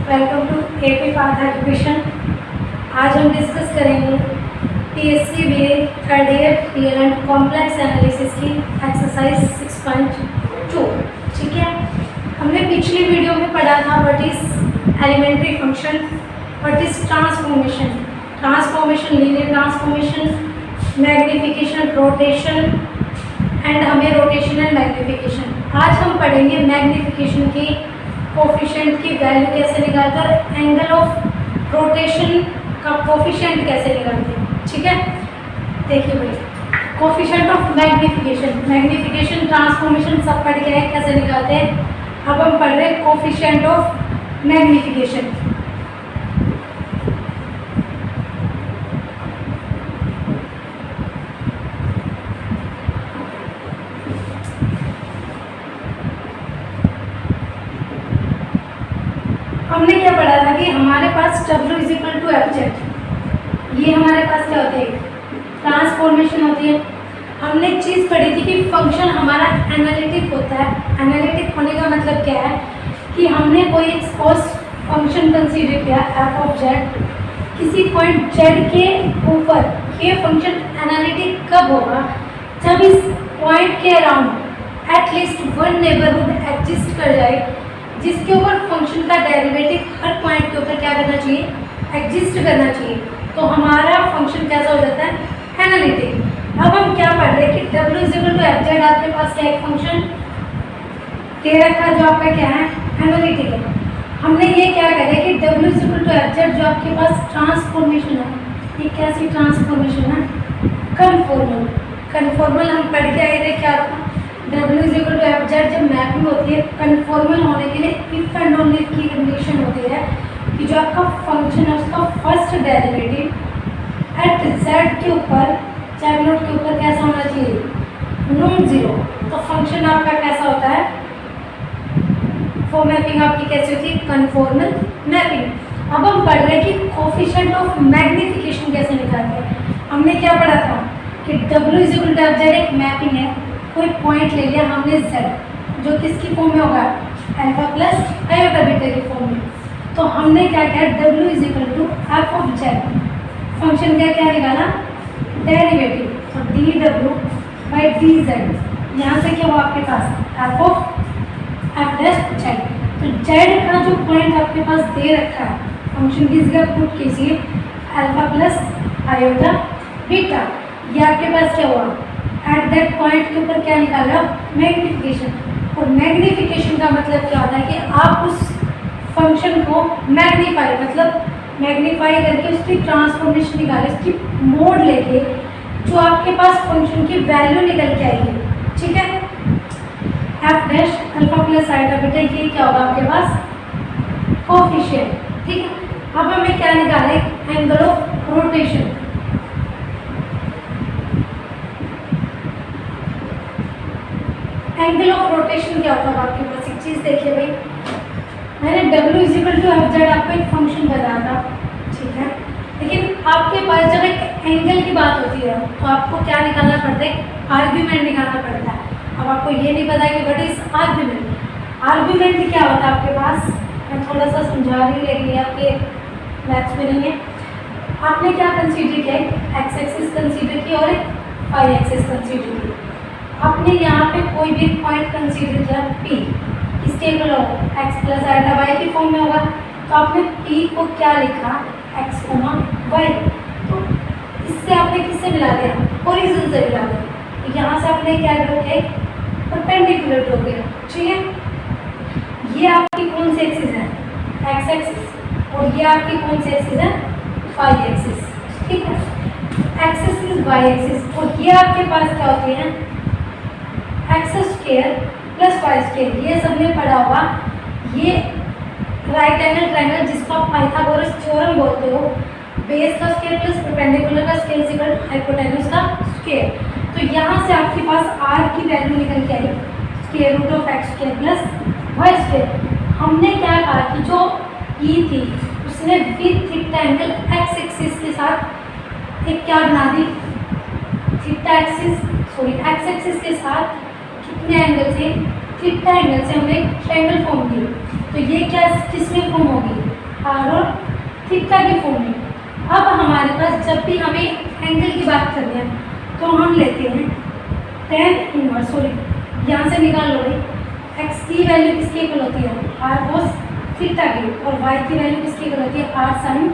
Welcome to AP path education. आज हम discuss करेंगे PSC B third year real and complex analysis की exercise 6.2। ठीक है, हमने पिछली वीडियो में पढ़ा था what is elementary function, what is transformation, linear transformation, magnification, rotation and हमें रोटेशन एंड मैग्निफिकेशन। आज हम पढ़ेंगे मैग्निफिकेशन की कोफिशिएंट की वैल्यू कैसे निकालते हैं और एंगल ऑफ रोटेशन का कोफिशिएंट कैसे निकालते हैं। ठीक है, देखिए भाई, कोफिशिएंट ऑफ मैग्निफिकेशन ट्रांसफॉर्मेशन सब पढ़ गए हैं कैसे निकालते हैं। अब हम पढ़ रहे हैं कोफिशिएंट ऑफ मैग्निफिकेशन। हमने क्या पढ़ा था कि हमारे पास W is equal to F Z, ये हमारे पास क्या होती है, ट्रांसफॉर्मेशन होती है। हमने एक चीज़ पढ़ी थी कि फंक्शन हमारा एनालिटिक होता है। एनालिटिक होने का मतलब क्या है कि हमने कोई एक फंक्शन कंसीडर किया एफ ऑफ जेड, किसी पॉइंट जेड के ऊपर। ये फंक्शन एनालिटिक कब होगा, जब इस पॉइंट के around at least one neighbourhood exist कर जाए जिसके ऊपर फंक्शन का डेरिवेटिव हर पॉइंट के ऊपर क्या करना चाहिए, एग्जिस्ट करना चाहिए। तो हमारा फंक्शन कैसा हो जाता है, एनालिटिक। अब हम क्या पढ़ रहे हैं कि W is equal to F Z, आपके पास क्या एक फंक्शन दे रखा है जो आपका क्या है, एनालिटिक है। हमने ये क्या कह रहे हैं कि W is equal to F Z जो आपके पास ट्रांसफॉर्मेशन है, ये कैसी ट्रांसफॉर्मेशन है, कन्फॉर्मल। कन्फॉर्मल हम पढ़ के आए थे क्या था, W is equal to F Z जब मैपिंग होती है कन्फॉर्मल होने के लिए इफ एंड ओनली इफ की कंडीशन होती है कि जो आपका फंक्शन है उसका फर्स्ट डेरिवेटिव एट जेड के ऊपर, जेड नोट के ऊपर कैसा होना चाहिए, नॉन जीरो। तो फंक्शन आपका कैसा होता है, वो मैपिंग आपकी कैसी होती है, कन्फॉर्मल मैपिंग। अब हम पढ़ रहे हैं कि कोफिशिएंट ऑफ मैग्निफिकेशन कैसे निकालते हैं। हमने क्या पढ़ा था कि W is equal to F Z एक मैपिंग है। कोई पॉइंट ले लिया हमने z जो किसकी फॉर्म में होगा, अल्फा प्लस आयोटा बीटा की फॉर्म में। तो हमने क्या किया, W is equal to F of Z, function का क्या निकाला, डेरिवेटिव। तो dw बाई dz, यहाँ से क्या हुआ आपके पास F of F dash Z. तो जेड का जो पॉइंट आपके पास दे रखा है फंक्शन की जगह पुट कीजिए अल्फा प्लस आयोटा बीटा। ये आपके पास क्या हुआ, एट दैट पॉइंट के ऊपर क्या निकाल रहा हो, मैग्निफिकेशन। और मैग्निफिकेशन का मतलब क्या होता है कि आप उस फंक्शन को मैग्नीफाई, मतलब मैग्नीफाई करके उसकी ट्रांसफॉर्मेशन निकाले, उसकी मोड लेके जो आपके पास फंक्शन की वैल्यू निकल के आएगी। ठीक है, F dash alpha plus iota beta, ये क्या होगा आपके पास, कोफिशिएंट। ठीक है, अब हमें क्या निकाले, angle of rotation. Angle of rotation क्या होता है आपके पास, एक चीज़ देखिए भाई, मैंने W is equal to F Z आपको एक फंक्शन बताया था। ठीक है, लेकिन आपके पास जब एक एंगल की बात होती है तो आपको क्या निकालना पड़ता है, आर्ग्यूमेंट निकालना पड़ता है। अब आपको ये नहीं पता कि व्हाट इज आर्ग्यूमेंट। आर्ग्यूमेंट क्या होता है आपके पास, मैं थोड़ा सा समझा रही हूँ लेकिन आपके मैथ्स में नहीं है। आपने क्या कंसीडर किया, एक्स एक्सिस कंसीडर की और एक वाई एक्सिस कंसीडर की। आपने यहाँ पे कोई भी पॉइंट कंसीडर किया P, इसके इक्वल होगा एक्स प्लस आइटा वाई की फॉर्म में होगा। तो आपने P को क्या लिखा, एक्स कोमा वाई। तो इससे आपने किससे मिला दिया, ओरिजिन से मिला दिया। तो यहाँ से आपने क्या ड्रॉ किया, परपेंडिकुलर ड्रॉ किया। ठीक है, ये आपकी कौन सी एक्सिस है, एक्स एक्सिस, और ये आपकी कौन सी एक्सिस है, वाई एक्सिस। ठीक है, एक्सिस इज वाई एक्सिस। और ये आपके पास क्या होती है, X square plus Y square. ये सबने पढ़ा होगा, ये राइट एंगल ट्रायंगल जिसको आप पाइथागोरस थ्योरम बोलते हो, बेस का स्क्वायर प्लस परपेंडिकुलर का स्क्वायर इक्वल टू हाइपोटेन्यूज का स्क्वायर। तो यहाँ से आपके पास r की वैल्यू निकल के आई, square root of X square plus Y square. हमने क्या कहा कि जो E थी उसने with theta angle X axis के साथ एक क्या बना दी, theta axis sorry X axis के साथ कितने एंगल से, थीटा एंगल से हमने ट्रायंगल फॉर्म की। तो ये क्या किस में फॉर्म होगी, आर और थीटा के फॉर्म में। अब हमारे पास जब भी हमें एंगल की बात करनी है तो हम लेते हैं tan इनवर्स, सॉरी यहाँ से निकाल लो भाई, एक्स की वैल्यू किसके इक्वल होती है आर कोस थीटा की, और वाई की वैल्यू किसकी इक्वल होती है आर साइन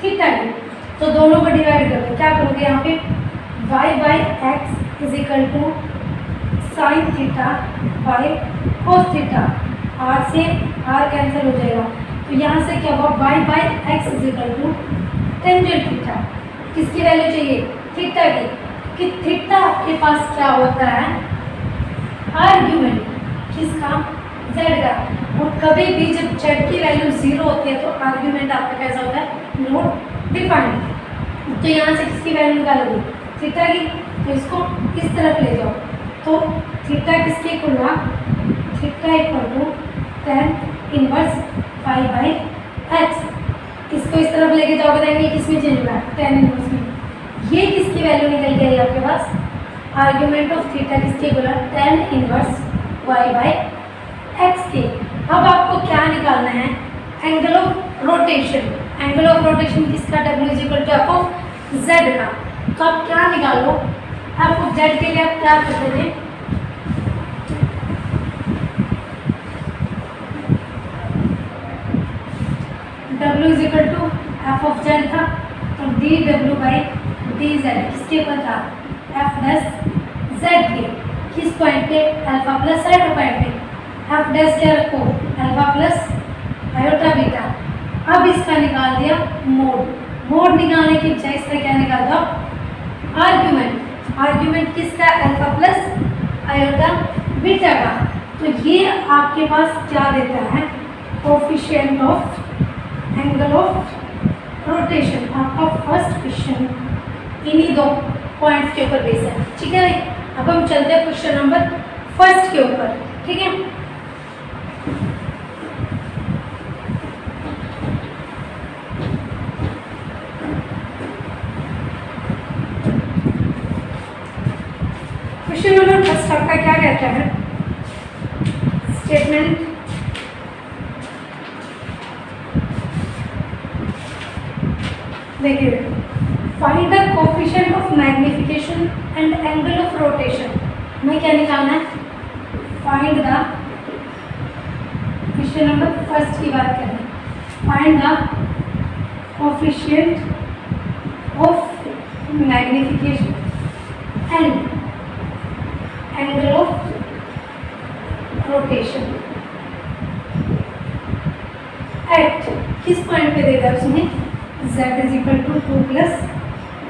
थीटा की। तो दोनों को डिवाइड करोगे, क्या करोगे यहाँ पे Y by X is equal to sine theta by cos theta, R से आर कैंसिल हो जाएगा, तो यहाँ से क्या हुआ Y by X is equal to tangent theta. किसकी वैल्यू चाहिए थीटा की, कि थीटा आपके पास क्या होता है आर्ग्यूमेंट किसका z का, और कभी भी जब z की वैल्यू 0 होती है तो आर्ग्यूमेंट आपका कैसा होता है नॉट डिफाइंड। तो यहाँ से किसकी वैल्यू निकालोगे थीटा की, तो इसको इस तरफ ले जाओ, तो थीटा किसके इक्वल हुआ theta equal to tan inverse pi by X. इसको इस तरफ लेके जाओगे देंगे किसमें चेंज हुआ tan इनवर्स में, ये किसकी वैल्यू निकल गई आपके पास आर्ग्यूमेंट ऑफ थीटा किसके बोला tan inverse y by X के। अब आपको क्या निकालना है angle of rotation, angle of rotation किसका w is equal to F of z का। तो आप क्या निकालो एफ ऑफ z के लिए आप क्या करते थे w is equal to F of z था, तो D W by D Z किसके ऊपर था एफ डैश जेड के, किस पॉइंट पे अल्फा प्लस आयोटा पॉइंट पे, एफ डैश क्या रखो अल्फा प्लस आयोटा बीटा। अब इसका निकाल दिया मोड, मोड निकालने की बजाय इसका क्या निकाल दो आर्ग्यूमेंट, आर्ग्यूमेंट किसका अल्फा प्लस आयोटा बीटा का। तो ये आपके पास क्या देता है coefficient of angle of rotation. आपका फर्स्ट क्वेश्चन इन्हीं दो पॉइंट्स के ऊपर बेस है, ठीक है। अब हम चलते हैं क्वेश्चन नंबर फर्स्ट के ऊपर, ठीक है। क्वेश्चन नंबर फर्स्ट आपका क्या कहता है स्टेटमेंट देखिए find the coefficient of magnification and angle of rotation. हमें क्या निकालना है find the, question number first की बात करें, find the coefficient of magnification and angle of rotation eight किस पॉइंट पे देगा उसने z is equal to 2 plus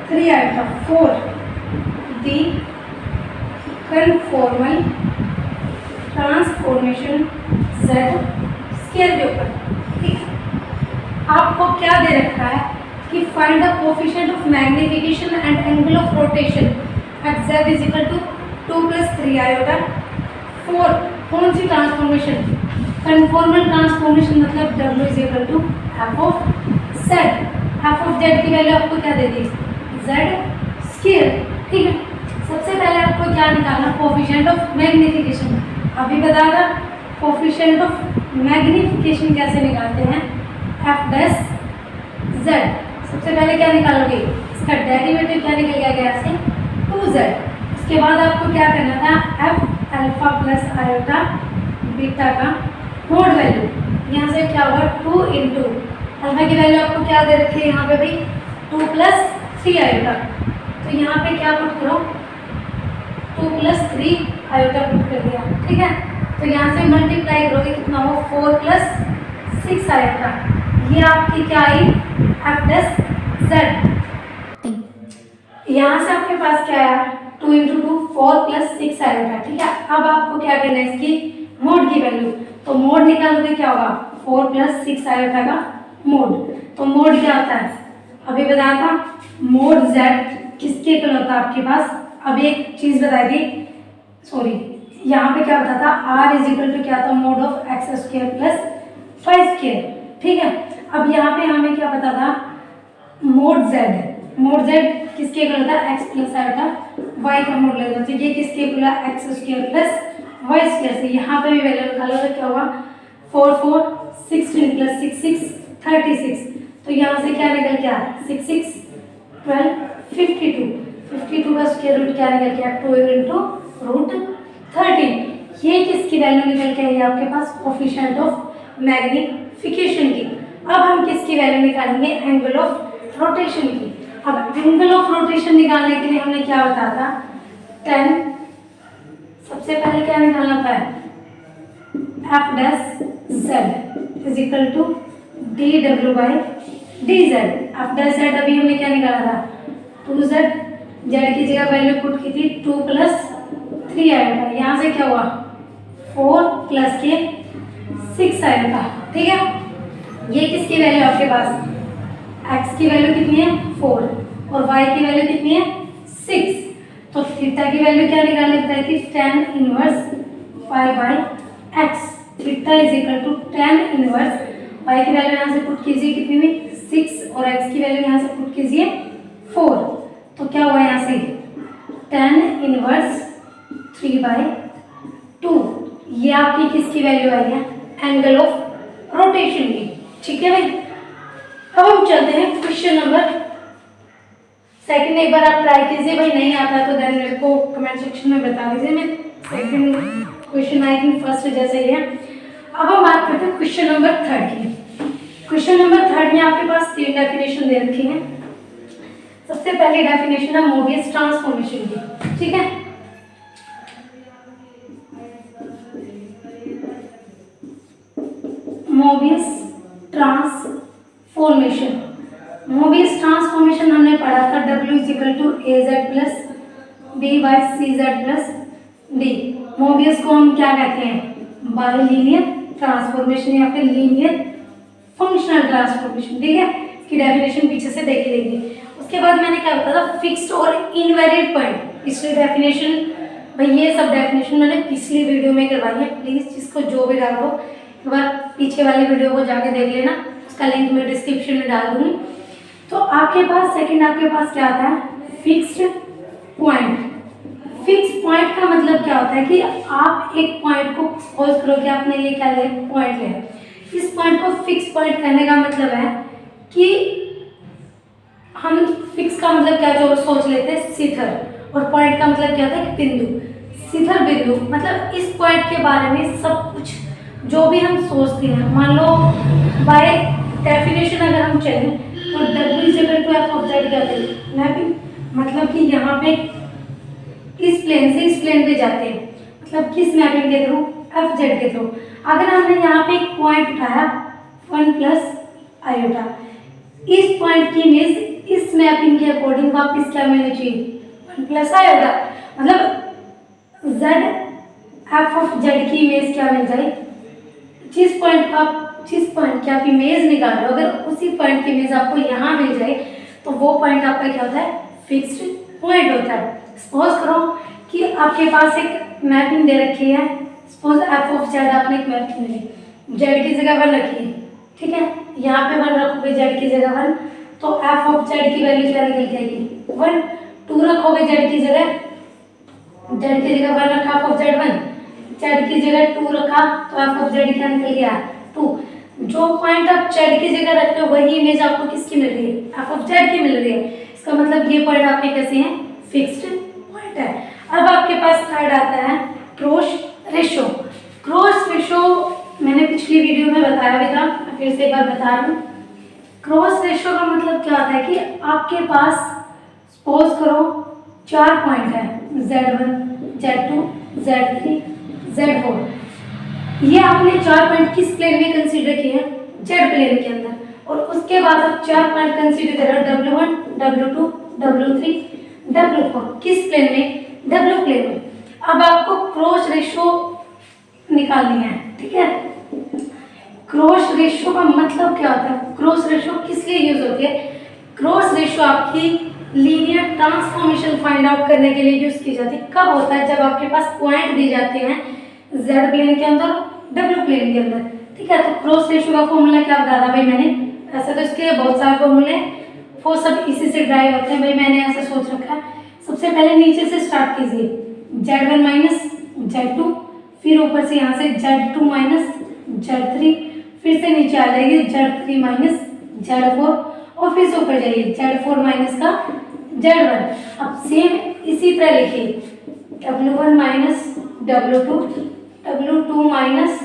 3 iota 4 the conformal transformation z square के ऊपर, ठीक है। आपको क्या दे रखा है कि find the coefficient of magnification and angle of rotation eight z is equal to 2 plus 3 iota 4। कौन सी ट्रांसफॉर्मेशन कन्फॉर्मल ट्रांसफॉर्मेशन, मतलब w is equal to f of z। F of Z की वैल्यू आपको क्या दे दी जेड स्केयर, ठीक है। सबसे पहले आपको क्या निकालना कोफिशिएंट ऑफ मैग्निफिकेशन। अभी बता था कोफिशिएंट ऑफ मैग्निफिकेशन कैसे निकालते हैं एफ डैश जेड। सबसे पहले क्या निकालोगे इसका डेरिवेटिव क्या निकल गया यहाँ से 2z। उसके बाद आपको क्या करना था F alpha plus iota beta का मोड वैल्यू, यहाँ से क्या हुआ 2 इंटू अल्फा की वैल्यू आपको क्या दे रखी है यहाँ पे भाई 2 प्लस 3 आयोटा, तो यहाँ पे क्या पुट करो 2 प्लस 3 आयोटा पुट कर दिया, ठीक है। तो यहाँ से मल्टीप्लाई करोगे कितना हो 4 प्लस 6 आयोटा, ये आपकी क्या आई एफ डैश जेड। यहाँ से आपके पास क्या आया 2 इंटू 2 4 प्लस 6 आयोटा, ठीक है। अब आपको क्या करना है इसकी मोड की वैल्यू, तो मोड निकालोगे क्या होगा 4 प्लस 6 आयोटा का मोड। तो मोड क्या होता है अभी बताया था मोड जेड किसके इक्वल होता है आपके पास। अब एक चीज बताई थी, सॉरी यहाँ पे क्या बताया था आर इज इक्वल टू क्या था mode of X square plus 5 square, ठीक है। अब यहाँ पे हमें क्या पता था मोड जेड किसके इक्वल होता है एक्स प्लस आयोटा वाई का मोड लेगा, तो ये किसके इक्वल है X square plus Y square से। यहाँ पे भी वैल्यू निकालो तो क्या होगा 4 4 16 प्लस 6 6 36। तो यहाँ से क्या निकल के आ 6 6 12 52। 52 का स्क्वायर रूट क्या निकल के आ 2 इंटू रूट 13। ये किसकी वैल्यू निकल के आई आपके पास? कोफिशिएंट ऑफ मैग्निफिकेशन की। अब हम किसकी वैल्यू निकालेंगे? एंगल ऑफ रोटेशन की। अब एंगल ऑफ रोटेशन निकालने के लिए हमने क्या बताया था? 10। सबसे पहले क्या निकालना था? F dash Z is equal to D W by D Z. F dash Z अभी हमने क्या निकाला था? 2z। जेड की जगह वैल्यू पुट की थी 2 + 3 आया था। यहाँ से क्या हुआ? 4 + के 6 आया था। ठीक है, ये किसकी वैल्यू आपके पास? x की वैल्यू कितनी है? 4 और y की वैल्यू कितनी है? 6। तो थीटा की वैल्यू क्या निकालनी बताई थी? tan inverse y/x। Theta is equal to tan inverse y की वैल्यू यहाँ से पुट कीजिए, कितनी हुई? 6 और x की वैल्यू यहाँ से पुट कीजिए 4। तो क्या हुआ यहाँ से? tan inverse 3/2। ये आपकी किसकी वैल्यू आई है? एंगल ऑफ रोटेशन की। ठीक है भाई, अब हम चलते हैं क्वेश्चन नंबर सेकंड। एक बार आप ट्राई कीजिए, भाई नहीं आता तो देन मेरे को कमेंट सेक्शन में बता दीजिए। मैं second question I think first जैसे ही है। अब हम बात करते हैं क्वेश्चन नंबर 3 की। क्वेश्चन नंबर 3 में आपके पास 3 डेफिनेशन दे रखी है। सबसे पहली डेफिनेशन है मोबियस ट्रांसफॉर्मेशन की। ठीक है, मोबियस ट्रांसफॉर्मेशन। मोबियस ट्रांसफॉर्मेशन हमने पढ़ा था W = AZ + B/CZ + D। Mobius को हम क्या कहते हैं? बाइलिनियर ट्रांसफॉर्मेशन या फिर लीनियर फंक्शनल ट्रांसफॉर्मेशन। ठीक है, इसकी डेफिनेशन पीछे से देख लीजिए। उसके बाद मैंने क्या बताया था? फिक्स्ड और इनवैलिड पॉइंट। पिछली डेफिनेशन, भाई ये सब डेफिनेशन मैंने पिछली वीडियो में करवाई है। प्लीज जिसको जो भी डाल दो एक बार पीछे वाली वीडियो को जाके देख लेना, उसका लिंक मैं डिस्क्रिप्शन में डाल दूंगी। तो आपके पास सेकंड आपके पास क्या आता है? Fixed point. फिक्स पॉइंट का मतलब क्या होता है कि आप एक पॉइंट को सपोज करो कि आपने ये क्या लिया? पॉइंट लिया। इस पॉइंट को फिक्स पॉइंट कहने का मतलब है कि हम फिक्स का मतलब क्या जो सोच लेते हैं शिखर, और पॉइंट का मतलब क्या होता है? बिंदु। शिखर बिंदु मतलब इस पॉइंट के बारे में सब कुछ जो भी हम सोचते हैं। मान लो बाय डेफिनेशन अगर हम चलें तो W = F(z) क्या है? मैपिंग। मतलब कि यहाँ पे इस प्लेन से इस प्लेन पे जाते हैं, मतलब किस मैपिंग के थ्रू? Fz के थ्रू। अगर हमने यहाँ पे एक पॉइंट उठाया 1 + आयोटा, इस पॉइंट की इमेज इस मैपिंग के अकॉर्डिंग वापस क्या मिलनी चाहिए? 1 + आयोटा। मतलब z f(z) की इमेज क्या मिल जाए? जिस पॉइंट की आप इमेज निकाल रहे हो, अगर उसी पॉइंट की इमेज आपको यहाँ मिल जाए तो वो पॉइंट आपका क्या होता है? फिक्स्ड पॉइंट होता है। सपोज करो कि आपके पास एक मैपिंग दे रखी है। सपोज f(z) आपने एक मैपिंग ली, z की जगह 1 रखी है। ठीक है, यहाँ पे 1 रखोगे z की जगह 1, तो f(z) की वैल्यू क्या निकल जाएगी? 1। 2 रखोगे z की जगह 1 रखा, f(z) 1, z की जगह 2 रखा तो f(z) क्या निकल गया? 2। जो पॉइंट आप z की जगह रखते हो वही इमेज आपको किसकी मिल रही है? f(z) की मिल रही है। इसका मतलब ये पॉइंट आपके कैसे हैं? फिक्स्ड पॉइंट है। अब आपके पास थर्ड आता है क्रॉस रेशो। क्रॉस रेशो मैंने पिछली वीडियो में बताया भी था, फिर से एक बार बता रही हूँ। क्रॉस रेशो का मतलब क्या होता है कि आपके पास सपोज करो 4 पॉइंट है, Z1, Z2, Z3, Z4। ये आपने 4 पॉइंट किस प्लेन में कंसीडर किए हैं? Z प्लेन के अंदर। और उसके बाद आप 4 पॉइंट कंसीडर करो W1, W2, W3, W4 किस प्लेन में? W प्लेन में। अब आपको क्रॉस रेशो निकालनी है। ठीक है, क्रॉस रेशो का मतलब क्या होता है? क्रॉस रेशो किस लिए यूज होती है? क्रॉस रेशो आपकी लीनियर ट्रांसफॉर्मेशन फाइंड आउट करने के लिए यूज की जाती है। कब होता है? जब आपके पास पॉइंट दी जाते हैं Z प्लेन के अंदर, W प्लेन के अंदर। ठीक है, तो क्रॉस रेशो का फॉर्मूला क्या बताया था भाई मैंने? ऐसा तो इसके बहुत सारे फॉर्मूले, वो सब इसी से ड्राइव होते हैं। भाई मैंने ऐसा सोच रखा है, सबसे पहले नीचे से स्टार्ट कीजिए, Z1 - Z2, फिर ऊपर से यहाँ से Z2 - Z3, फिर से नीचे आ जाएगी Z3 माइनस Z4 और फिर से ऊपर जाइए Z4 माइनस का Z1। अब सेम इसी तरह लिखिए W1 minus W2, W2 minus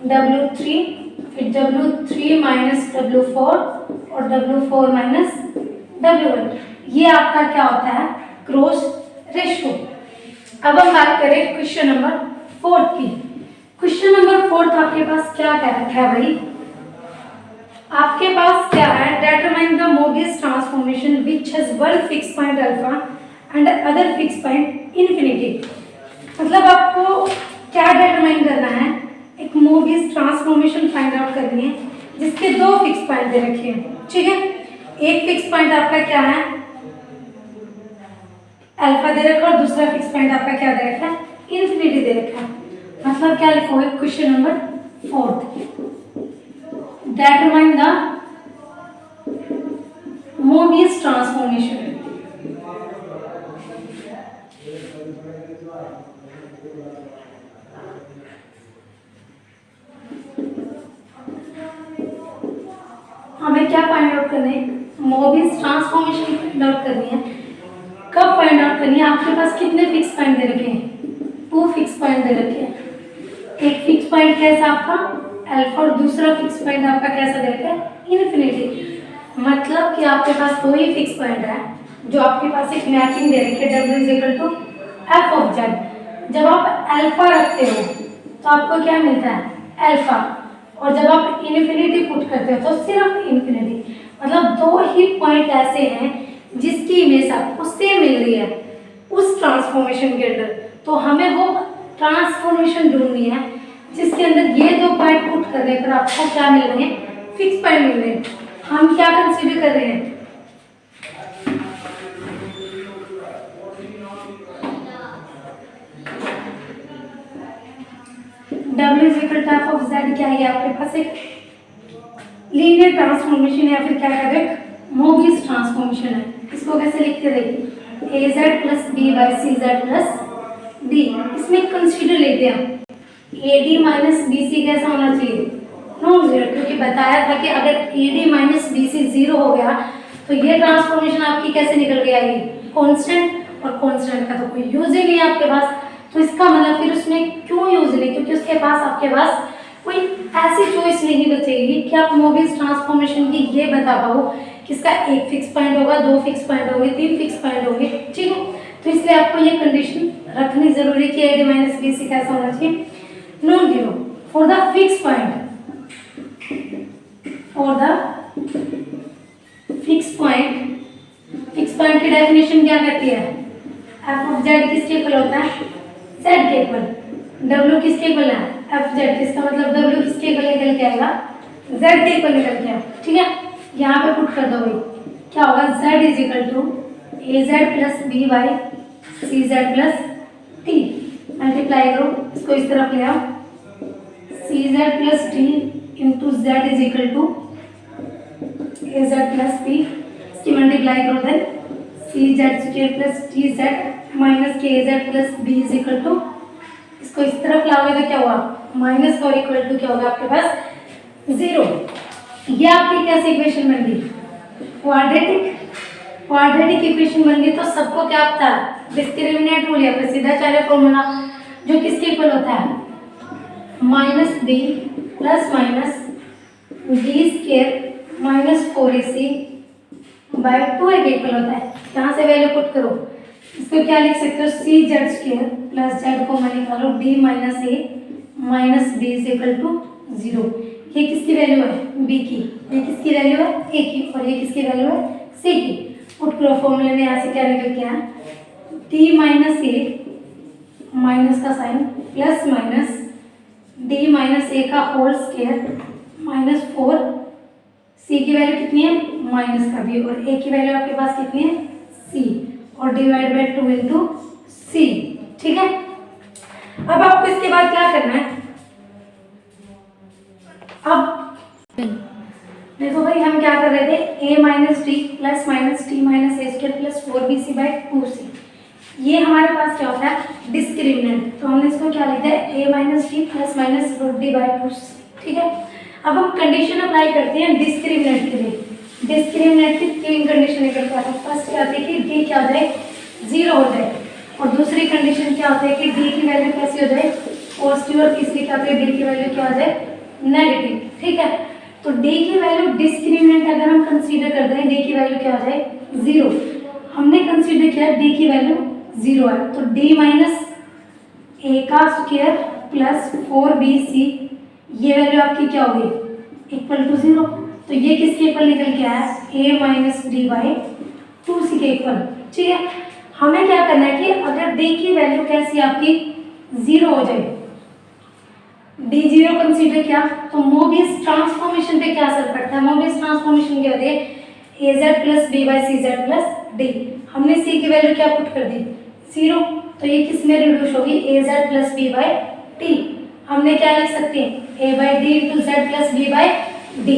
W3, फिर W3 माइनस W4 और W4 माइनस W1। ये आपका क्या होता है? Cross ratio. अब हम बात करें क्वेश्चन नंबर 4 की। क्वेश्चन नंबर 4 आपके पास क्या कह रखा है भाई? आपके पास क्या है? Determine the Mobius transformation which has one fix point alpha and other fix point infinity. मतलब आपको क्या डिटरमाइन करना है? एक मोबियस ट्रांसफॉर्मेशन फाइंड आउट करनी है जिसके दो फिक्स पॉइंट दे रखे हैं, ठीक है। एक फिक्स पॉइंट आपका क्या है? अल्फा दे रखा और दूसरा फिक्स पॉइंट आपका क्या दे रखा है? इन्फिनिटी दे रखा है। मतलब क्या लिखोगे question number 4, determine the Mobius transformation हमें क्या फाइंड आउट करना है? मोबियस ट्रांसफॉर्मेशन फाइंड आउट करनी है। कब फाइंड आउट करनी है? आपके पास कितने फिक्स पॉइंट दे रखे हैं? 2 फिक्स पॉइंट दे रखे हैं। एक फिक्स पॉइंट कैसा आपका? अल्फा और दूसरा फिक्स पॉइंट आपका कैसा दे रखा है? इन्फिनिटी। मतलब कि आपके पास दो ही फिक्स पॉइंट है जो आपके पास एक मैपिंग दे रखी है W is to F of Z. जब आप अल्फा रखते हो तो आपको क्या मिलता है? अल्फा। और जब आप इन्फिनिटी पुट करते हो तो सिर्फ इन्फिनिटी। मतलब दो ही पॉइंट ऐसे हैं जिसकी इमेज आपको सेम मिल रही है उस ट्रांसफॉर्मेशन के अंदर। तो हमें वो ट्रांसफॉर्मेशन ढूंढनी है जिसके अंदर ये दो पॉइंट पुट करने पर आपको क्या मिल रहे हैं? फिक्स पॉइंट मिल रहे हैं। हम क्या कंसीडर कर रहे हैं? W is equal to F of Z क्या है? आपके पास एक लीनियर ट्रांसफॉर्मेशन या फिर क्या है? मोबियस ट्रांसफॉर्मेशन है। इसको कैसे लिखते देखिए AZ plus B by CZ plus D। इसमें कंसीडर लेते हैं AD माइनस BC कैसा होना चाहिए? नॉन जीरो, क्योंकि बताया था कि अगर AD माइनस BC जीरो हो गया तो ये ट्रांसफॉर्मेशन आपकी कैसे निकल के आएगी? कांस्टेंट। और कांस्टेंट का तो कोई यूज ही नहीं है आपके पास। तो इसका मतलब फिर उसमें क्यों यूज नहीं? क्योंकि उसके पास आपके पास कोई ऐसी चॉइस नहीं बचेगी कि आप मोबियस ट्रांसफॉर्मेशन की ये बता पाओ कि इसका एक फिक्स पॉइंट होगा, दो फिक्स पॉइंट होंगे, तीन फिक्स पॉइंट होंगे, ठीक है। तो इसलिए आपको ये कंडीशन रखनी जरूरी कि AD माइनस BC कैसा होना चाहिए? Non zero for the fix point. For the fix point की डेफिनेशन क्या कहती है? एफ ऑफ जेड किसके इक्वल होता है? जेड के इक्वल। डब्ल्यू किसके इक्वल है? F Z. इसका मतलब डब्ल्यू किसके इक्वल निकल के आएगा? जेड के इक्वल निकल के आएगा, ठीक है। यहाँ पे पुट कर दो भाई, क्या होगा? Z is equal to AZ plus B by CZ plus T। Multiply करो, इसको इस तरफ ले आओ। CZ plus T into Z is equal to AZ plus P। इसकी मल्टीप्लाई करो then CZ square plus TZ minus KZ plus B is equal to, इसको इस तरफ लाओगे तो क्या हुआ? माइनस और इक्वल टू क्या होगा आपके पास? जीरो। ये आपकी कैसी इक्वेशन बन गई? क्वाड्रेटिक इक्वेशन बन गई। तो सबको क्या आता है? डिस्क्रिमिनेंट रूल या फिर सीधाचार्य फॉर्मूला जो किसके इक्वल होता है? Minus B plus minus B square minus 4AC by 2A के इक्वल होता है। यहाँ से वैल्यू पुट करो, इसको क्या लिख सकते हो? CZ स्क्वायर प्लस Z को मैं निकालो D minus A minus B is equal to zero. ये किसकी वैल्यू है? B की। ये किसकी वैल्यू है? A की। और ये किसकी वैल्यू है? C की। पुट करो फॉर्मूले में, यहाँ से क्या निकल के आया? D माइनस A माइनस का sign plus minus D minus A का होल स्क्वायर माइनस 4। C की वैल्यू कितनी है? माइनस का B। और A की वैल्यू आपके पास कितनी है? C। और डिवाइड बाई 2 इंटू C, ठीक है। अब आपको इसके बाद क्या करना है? अब देखो भाई, हम क्या कर रहे थे? A minus D plus minus T minus A square plus 4BC by 2C। ये हमारे पास क्या होता है? डिस्क्रिमिनेंट। तो हमने इसको क्या लिखा है? A minus D plus minus root D by 2C, ठीक है। अब हम कंडीशन अप्लाई करते हैं डिस्क्रिमिनेंट के लिए। डिस्क्रिमिनेंट की 3 कंडीशन निकल के आते हैं। फर्स्ट क्या आती है कि डी क्या हो जाए, 0 हो जाए, और दूसरी कंडीशन क्या होती है कि डी की वैल्यू कैसी हो जाए, पॉजिटिव, और तीसरी क्या होती है डी की वैल्यू क्या हो जाए, नेगेटिव। ठीक है, तो डी की वैल्यू डिस्क्रिमिनेंट अगर हम कंसीडर करते हैं, डी की वैल्यू क्या हो जाए, 0। हमने कंसीडर किया डी की वैल्यू 0 है, तो डी माइनस ए का स्क्वायर प्लस 4bc, ये वैल्यू आपकी क्या होगी, इक्वल टू 0। तो ये किसके इक्वल निकल के आया, a minus D by 2c के इक्वल। ठीक है, हमें क्या करना है कि अगर d की वैल्यू कैसी आपकी 0 हो जाए, d 0 कंसीडर किया, तो मोबियस ट्रांसफॉर्मेशन पे क्या असर पड़ता है, मोबियस ट्रांसफॉर्मेशन क्या होती है, az plus b by C Z plus D. हमने c की वैल्यू क्या पुट कर दी, 0, तो ये किस में रिड्यूस होगी, az plus b by T. हमने क्या लिख सकते हैं, a by D into Z plus b by D.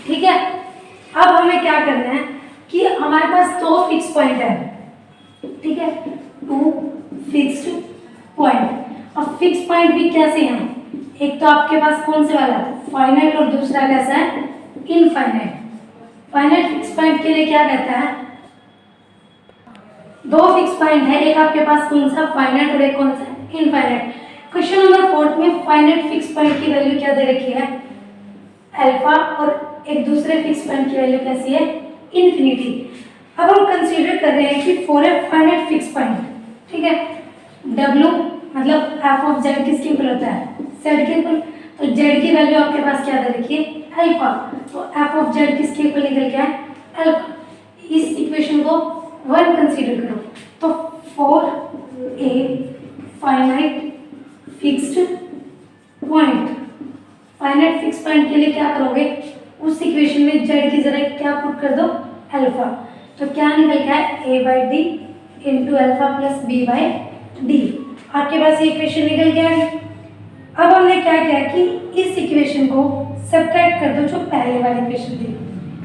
ठीक है, अब हमें क्या करना है कि हमारे पास 2 फिक्स पॉइंट है। ठीक है, 2 फिक्स्ड पॉइंट। अब फिक्स पॉइंट भी कैसे हैं, एक तो आपके पास कौन से वाला है, फाइनाइट, और दूसरा कैसा है, इनफाइनाइट। फाइनाइट फिक्स पॉइंट के लिए क्या कहता है, 2 फिक्स पॉइंट है, एक आपके पास कौन सा, फाइनाइट, और एक कौन सा, इनफाइनाइट। क्वेश्चन नंबर 4 में फाइनाइट फिक्स पॉइंट की वैल्यू क्या दे रखी है, अल्फा, और एक दूसरे फिक्स पॉइंट की वैल्यू कैसी है, इन्फिनिटी। अब हम कंसीडर कर रहे हैं कि for a finite fix point, ठीक है, W मतलब f ऑफ z किसके इक्वल होता है, z के इक्वल। तो z की वैल्यू आपके पास क्या दे रखी है, अल्फा, तो f ऑफ z किसके इक्वल निकल के आए, अल्फा। इस इक्वेशन को 1 कंसीडर करो, तो for a finite fixed point, finite fix point के लिए क्या करोगे, उस इक्वेशन में z की जगह क्या पुट कर दो, अल्फा। तो क्या निकल गया है, a by D into alpha plus b by D. आपके पास ये इक्वेशन निकल गया है। अब हमने क्या किया कि इस इक्वेशन को सब्ट्रैक्ट कर दो जो पहले वाली इक्वेशन थी।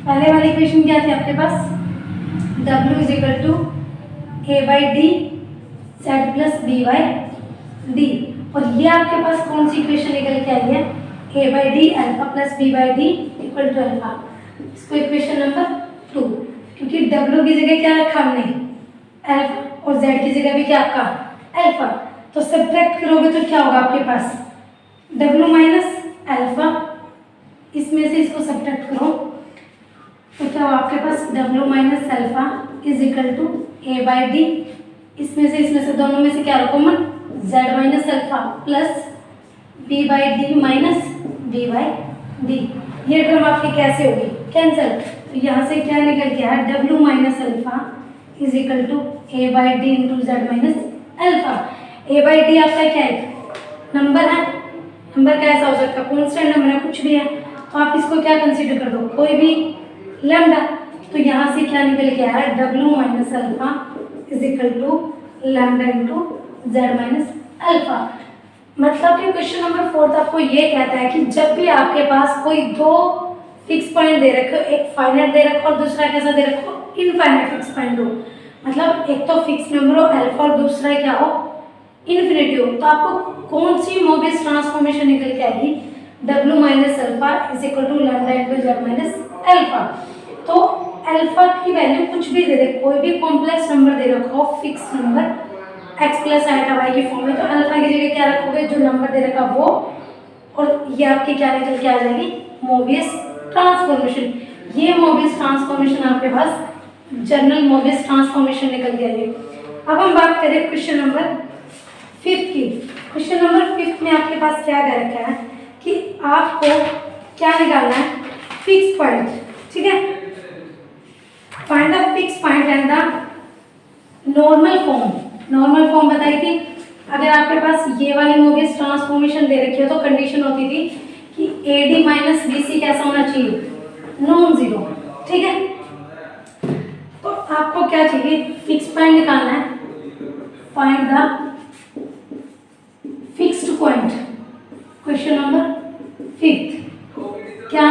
पहले वाली इक्वेशन क्या थी आपके पास, w is equal to a by D z plus b by D, और ये आपके पास कौन सी इक्वेशन निकल के आई है, a by D alpha plus b by D equal to alpha. इसको इक्वेशन नंबर 2, क्योंकि w की जगह क्या रखा हमने, अल्फा, और z की जगह भी क्या आपका अल्फा। तो सब्ट्रैक्ट करोगे तो क्या होगा आपके पास, w माइनस अल्फा, इसमें से इसको सब्ट्रैक्ट करो तो क्या होगा आपके पास, w minus alpha is equal to a by D, इसमें से दोनों में से क्या रखो common, z minus alpha plus b by D minus b by D. ये टर्म आपकी कैसे होगी, कैंसिल। तो यहाँ से क्या निकल गया है, w minus alpha is equal to a by D into Z minus alpha. a by D आपका क्या है, नंबर है, नंबर कैसा हो सकता है, कॉन्स्टेंट नंबर है, कुछ भी है, तो आप इसको क्या कंसीडर कर दो, कोई भी लैम्डा। तो यहाँ से क्या निकल गया है, w minus alpha is equal to lambda into Z minus alpha. मतलब कि क्वेश्चन नंबर 4 आपको ये कहता है कि जब भी आपके पास कोई 2 फिक्स पॉइंट दे रखे हो, एक फाइनाइट दे रखो और दूसरा कैसा दे रखो, इनफाइनाइट फिक्स पॉइंट हो, मतलब एक तो फिक्स नंबर हो अल्फा और दूसरा क्या हो, इन्फिनिटी हो, तो आपको कौन सी मोबियस ट्रांसफॉर्मेशन निकल के आएगी, w minus alpha is equal to lambda into Z minus alpha. तो अल्फा की वैल्यू कुछ भी दे दे, कोई भी कॉम्प्लेक्स नंबर दे रखो, fix number x plus iota Y की फॉर्म में, तो अल्फा की जगह क्या रखोगे, जो नंबर दे रखा वो, और ये आपकी क्या निकल के आ जाएगी, मोबियस ट्रांसफॉर्मेशन। ये मोबियस ट्रांसफॉर्मेशन आपके पास जनरल मोबियस ट्रांसफॉर्मेशन निकल के आई है। अब हम बात करें क्वेश्चन नंबर 5 की। क्वेश्चन नंबर 5 में आपके पास क्या कह रखा है कि आपको क्या निकालना है, फिक्स पॉइंट। ठीक है, find the fix point and the normal form. Normal form बताई थी, अगर आपके पास ये वाली मोबियस ट्रांसफॉर्मेशन दे रखी हो तो कंडीशन होती थी कि AD माइनस BC कैसा होना चाहिए, नॉन जीरो। ठीक है, तो आपको क्या चाहिए, फिक्स पॉइंट निकालना है, find the fixed point. Question number 5 क्या